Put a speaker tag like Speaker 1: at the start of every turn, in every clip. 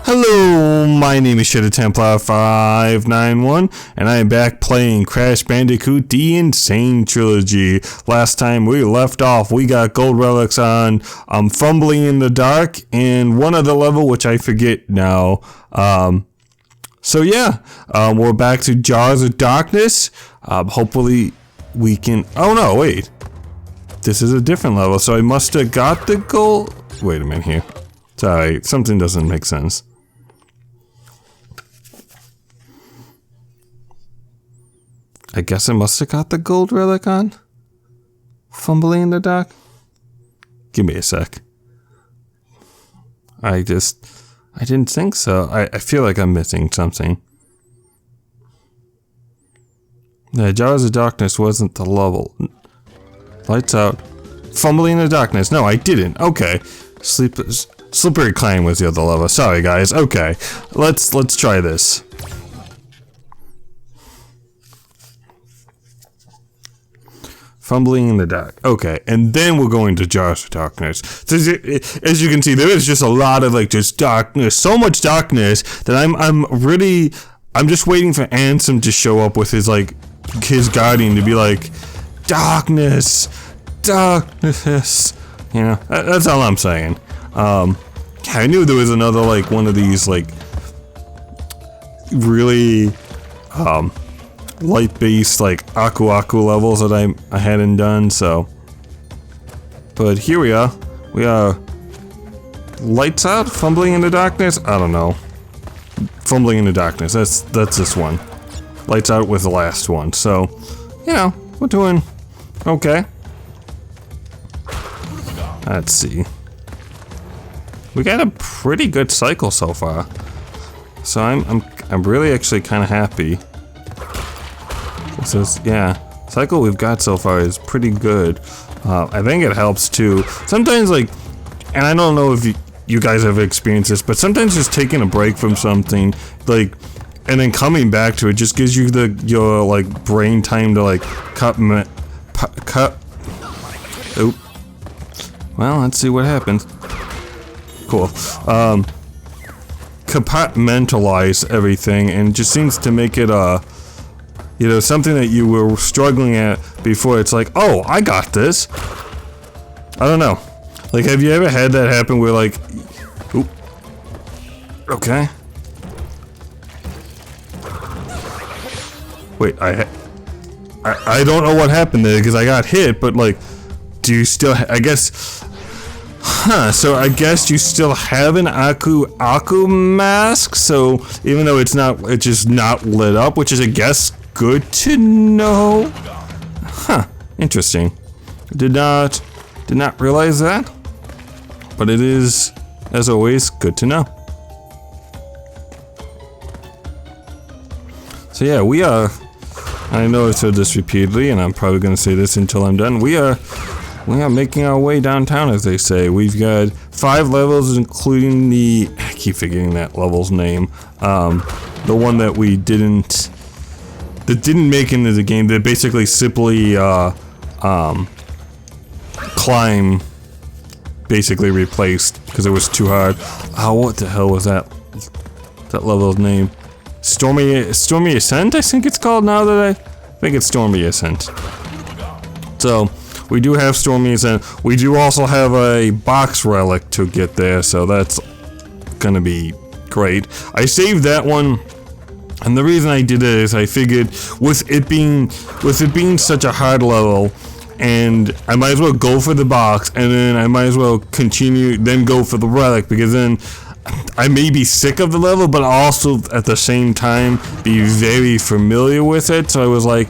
Speaker 1: Hello, my name is Templar591, and I am back playing Crash Bandicoot The Insane Trilogy. Last time we left off, we got gold relics on Fumbling in the Dark, and one other level, which I forget now. We're back to Jars of Darkness. Hopefully we can... Oh no, wait. This is a different level, so I must have got the gold... Wait a minute here. Sorry, something doesn't make sense. I guess I must have got the gold relic on Fumbling in the Dark. Give me a sec. I didn't think so. I feel like I'm missing something. The Jars of Darkness wasn't the level. Lights out. Fumbling in the Darkness. No, I didn't. Okay. Slippery Climb was the other level. Sorry, guys. Okay. Let's try this. Fumbling in the Dark. Okay, and then we're going to Jars of Darkness. So as you can see, there is just a lot of just darkness, so much darkness that I'm just waiting for Ansem to show up with his guardian to be like, darkness, darkness. You know, that's all I'm saying. I knew there was another one of these really light-based Aku levels that I hadn't done, so. But here we are. We are lights out, Fumbling in the Darkness. I don't know. Fumbling in the Darkness. That's this one. Lights out with the last one. So, you know, we're doing okay. Let's see. We got a pretty good cycle so far. So I'm really actually kind of happy. Cycle we've got so far is pretty good. I think it helps too. Sometimes and I don't know if you guys have experienced this, but sometimes just taking a break from something, and then coming back to it just gives you your brain time to cut. Oop. Well, let's see what happens. Cool. Compartmentalize everything, and it just seems to make it something that you were struggling at before. It's like, oh, I got this. I don't know. Have you ever had that happen where oop. Okay. Wait, I don't know what happened there because I got hit, but do you still? I guess. Huh, so I guess you still have an Aku mask, so even though it's just not lit up, which is, I guess, good to know. Huh, interesting. Did not realize that, but it is, as always, good to know. So yeah, we are, I know I've said this repeatedly, and I'm probably going to say this until I'm done, we are making our way downtown, as they say. We've got 5 levels, including I keep forgetting that level's name. The one that didn't make into the game, that basically simply, climb, basically replaced, because it was too hard. Oh, what the hell was that level's name? Stormy Ascent, I think it's called now that I think it's Stormy Ascent. So, we do have Stormy Ascent. We do also have a box relic to get there, so that's gonna be great. I saved that one, and the reason I did it is I figured with it being such a hard level, and I might as well go for the box, and then I might as well continue, then go for the relic, because then I may be sick of the level, but also at the same time be very familiar with it. So I was I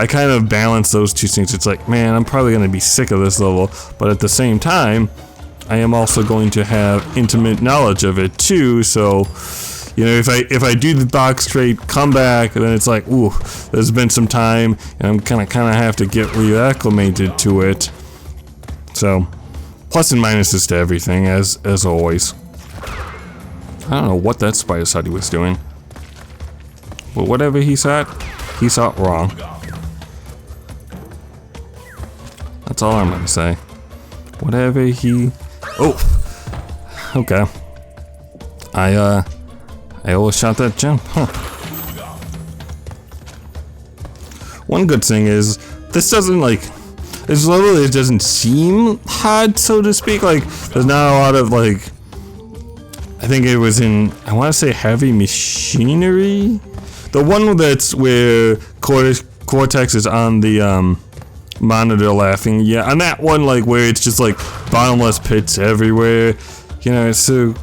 Speaker 1: kind of balanced those two things. It's man, I'm probably going to be sick of this level, but at the same time, I am also going to have intimate knowledge of it too. So, you know, if I do the box straight, come back, then it's ooh, there's been some time, and I'm kind of have to get reacclimated to it. So, plus and minuses to everything, as always. I don't know what that spider thought he was doing. But whatever he thought wrong. That's all I'm gonna say. Whatever he... Oh! Okay. I I always shot that jump. Huh. One good thing is, this doesn't like, this level, it doesn't seem hard, so to speak. Like, there's not a lot of like, I think it was in, I want to say Heavy Machinery? The one that's where Cortex is on the monitor laughing. Yeah, on that one, like, where it's just like bottomless pits everywhere. You know, so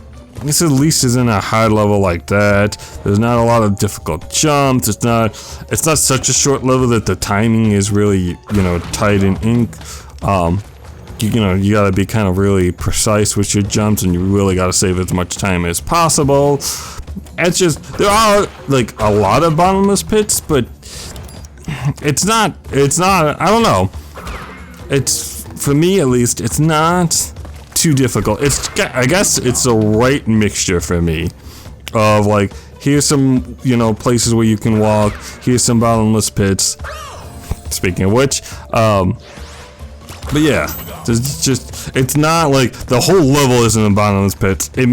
Speaker 1: this at least isn't a hard level like that. There's not a lot of difficult jumps. It's not such a short level that the timing is really, you know, tight in ink. You know, you gotta be kind of really precise with your jumps, and you really gotta save as much time as possible. It's just, there are like a lot of bottomless pits, but it's not, I don't know. It's, for me at least, it's not too difficult. I guess it's the right mixture for me of like, here's some, you know, places where you can walk, here's some bottomless pits, speaking of which, but yeah, it's not like the whole level isn't a bottomless pit. It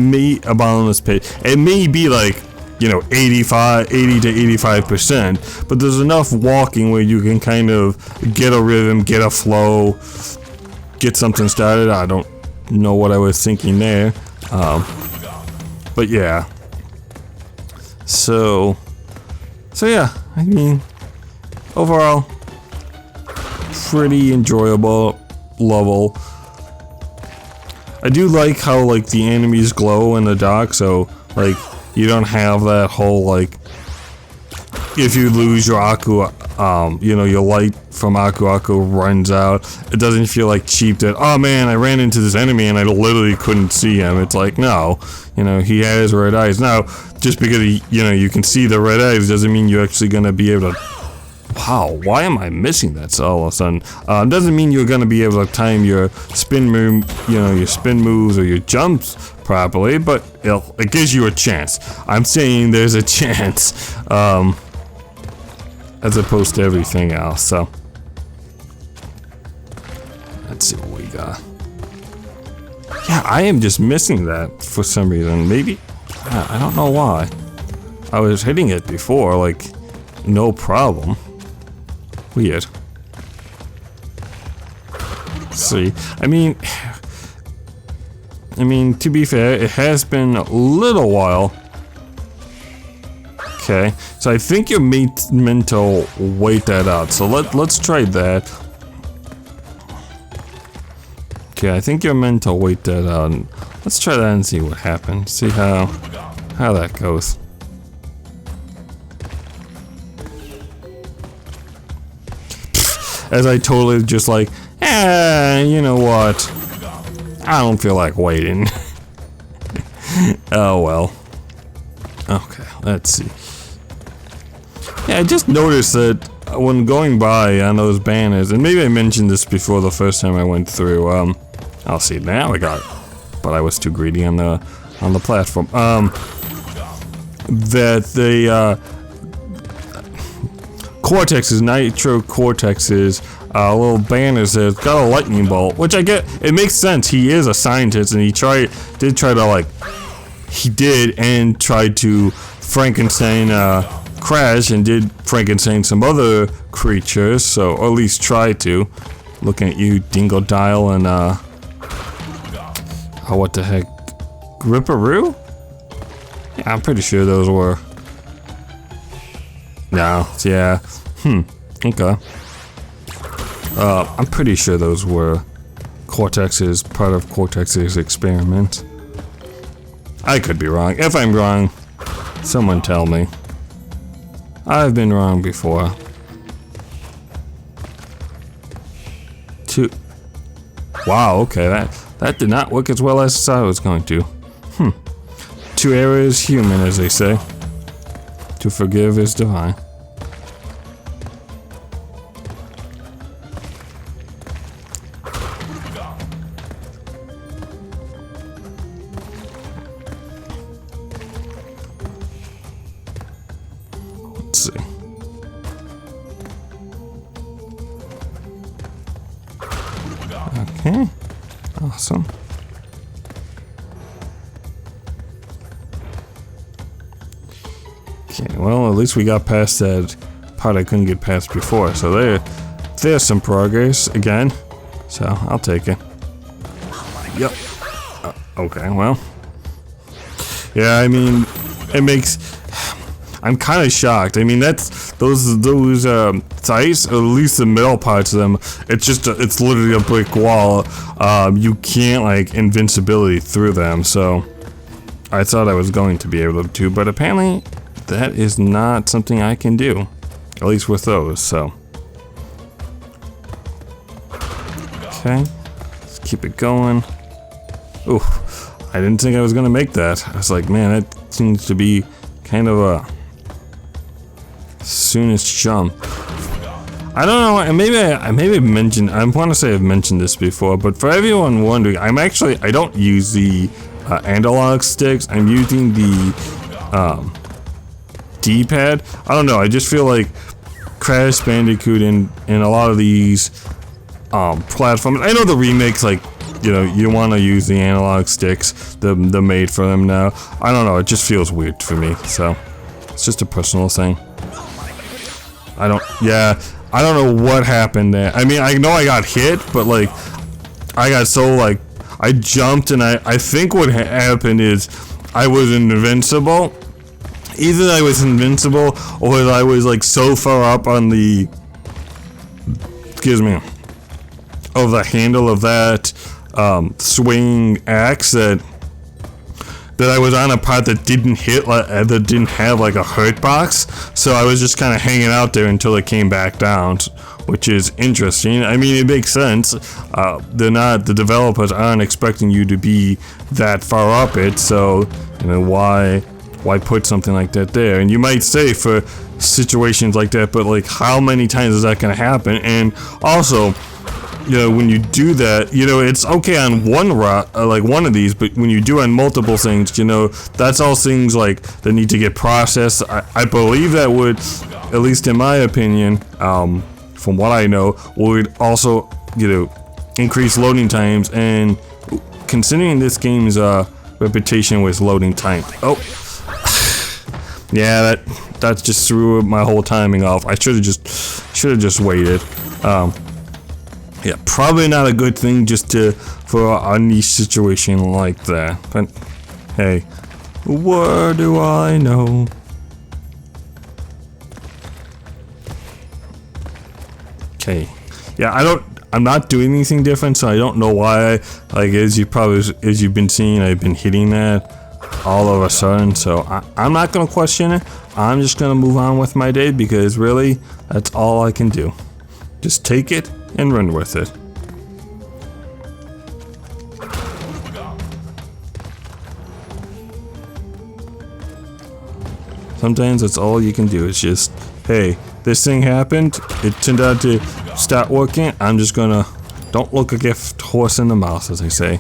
Speaker 1: may be like, you know, 80 to 85%, but there's enough walking where you can kind of get a rhythm, get a flow, get something started. I don't know what I was thinking there, but yeah. So yeah, I mean, overall, pretty enjoyable level. I do like how like the enemies glow in the dark, so like you don't have that whole like, if you lose your Aku, you know, your light from Aku runs out. It doesn't feel like cheap that, oh man, I ran into this enemy and I literally couldn't see him. It's like, no, you know, he has red eyes. Now, just because you know, you can see the red eyes doesn't mean you're actually gonna be able to, wow, why am I missing that all of a sudden? Doesn't mean you're gonna be able to time your spin move, you know, your spin moves or your jumps properly, but it gives you a chance. I'm saying there's a chance, as opposed to everything else. So let's see what we got. Yeah, I am just missing that for some reason. Maybe, I don't know why. I was hitting it before, like, no problem. Weird. Let's see, I mean, to be fair, it has been a little while. Okay, so I think you're meant to wait that out. So let's try that. Okay, I think you're meant to wait that out. Let's try that and see what happens. See how that goes. As I totally just like, you know what? I don't feel like waiting. Oh well. Okay, let's see. Yeah, I just noticed that when going by on those banners, and maybe I mentioned this before the first time I went through, I'll see, now I got it. But I was too greedy on the platform. That the Cortex's, Nitro Cortex's, little banners that got a lightning bolt, which I get, it makes sense. He is a scientist, and he tried to Frankenstein Crash, and did Frankenstein some other creatures, so, or at least try to. Looking at you, Dingodile, and oh, what the heck, Ripperoo? Yeah, I'm pretty sure those were. No, yeah, okay. I'm pretty sure those were part of Cortex's experiment. I could be wrong. If I'm wrong, someone tell me. I've been wrong before. Wow, okay, that did not work as well as I thought it was going to. To err is human, as they say. To forgive is divine. Let's see. Okay, awesome. Okay, well, at least we got past that part I couldn't get past before. So there's some progress again. So I'll take it. Yep. Okay, well. Yeah, I mean, it makes... I'm kind of shocked. I mean, that's those sites, or at least the middle parts of them. It's just it's literally a brick wall. You can't like invincibility through them. So I thought I was going to be able to, but apparently that is not something I can do. At least with those. So okay, let's keep it going. Ooh, I didn't think I was gonna make that. I was like, man, that seems to be kind of a soonest jump. I don't know, and maybe I mentioned, I want to say I've mentioned this before, but for everyone wondering, I don't use the analog sticks. I'm using the D-pad. I don't know, I just feel like Crash Bandicoot and a lot of these platforms, I know the remakes, like, you know, you want to use the analog sticks, they're made for them now. I don't know, it just feels weird for me, so it's just a personal thing. I don't know what happened there. I mean, I know I got hit, but like, I got so like, I jumped and I think what happened is I was invincible. Either I was invincible or I was like so far up on the, of the handle of that swing axe that I was on a part that didn't hit, that didn't have like a hurt box, so I was just kind of hanging out there until it came back down, which is interesting. I mean, it makes sense. The developers aren't expecting you to be that far up it, so you know why put something like that there? And you might say for situations like that, but like how many times is that going to happen? And also, you know, when you do that, you know, it's okay on one like one of these, but when you do on multiple things, you know, that's all things like that need to get processed. I believe that would, at least in my opinion, from what I know, would also, you know, increase loading times. And considering this game's reputation with loading time, yeah, that just threw my whole timing off. I should have just waited. Yeah, probably not a good thing just for a niche situation like that. But hey, what do I know? Okay, yeah, I'm not doing anything different, so I don't know why. Like as you've been seeing, I've been hitting that all of a sudden. So I'm not gonna question it. I'm just gonna move on with my day because really, that's all I can do. Just take it and run with it. Sometimes that's all you can do. It's just, hey, this thing happened. It turned out to start working. I'm just gonna, don't look a gift horse in the mouth, as they say.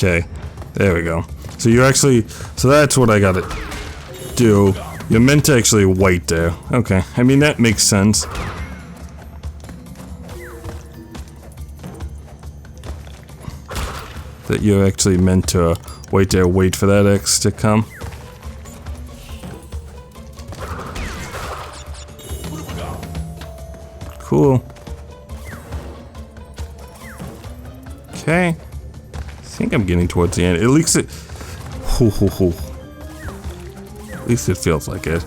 Speaker 1: Okay, there we go. So so that's what I gotta do. You're meant to actually wait there. Okay, I mean that makes sense. That you're actually meant to wait there, wait for that X to come. Cool. Okay. I think I'm getting towards the end. At least it... At least it feels like it.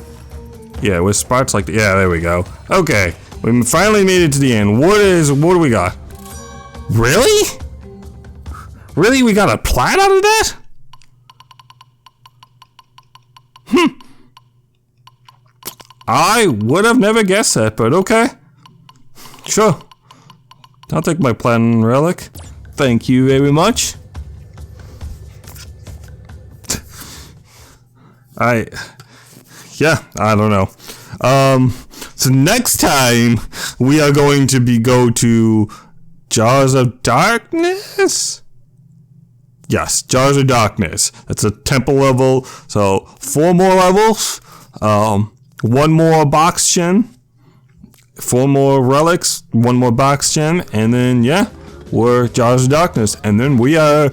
Speaker 1: Yeah, with spots like... Yeah, there we go. Okay. We finally made it to the end. What do we got? Really? Really? We got a plat out of that? I would have never guessed that, but okay. Sure. I'll take my platinum relic. Thank you very much. I don't know. So next time we are going to go to Jaws of Darkness. Yes, Jars of Darkness. That's a temple level. So 4 more levels. 1 more box gem. 4 more relics. 1 more box gem. And then, yeah, we're Jars of Darkness. And then we're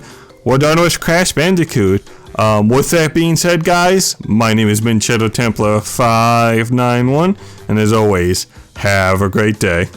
Speaker 1: done with Crash Bandicoot. With that being said, guys, my name has been Shadow Templar 591. And as always, have a great day.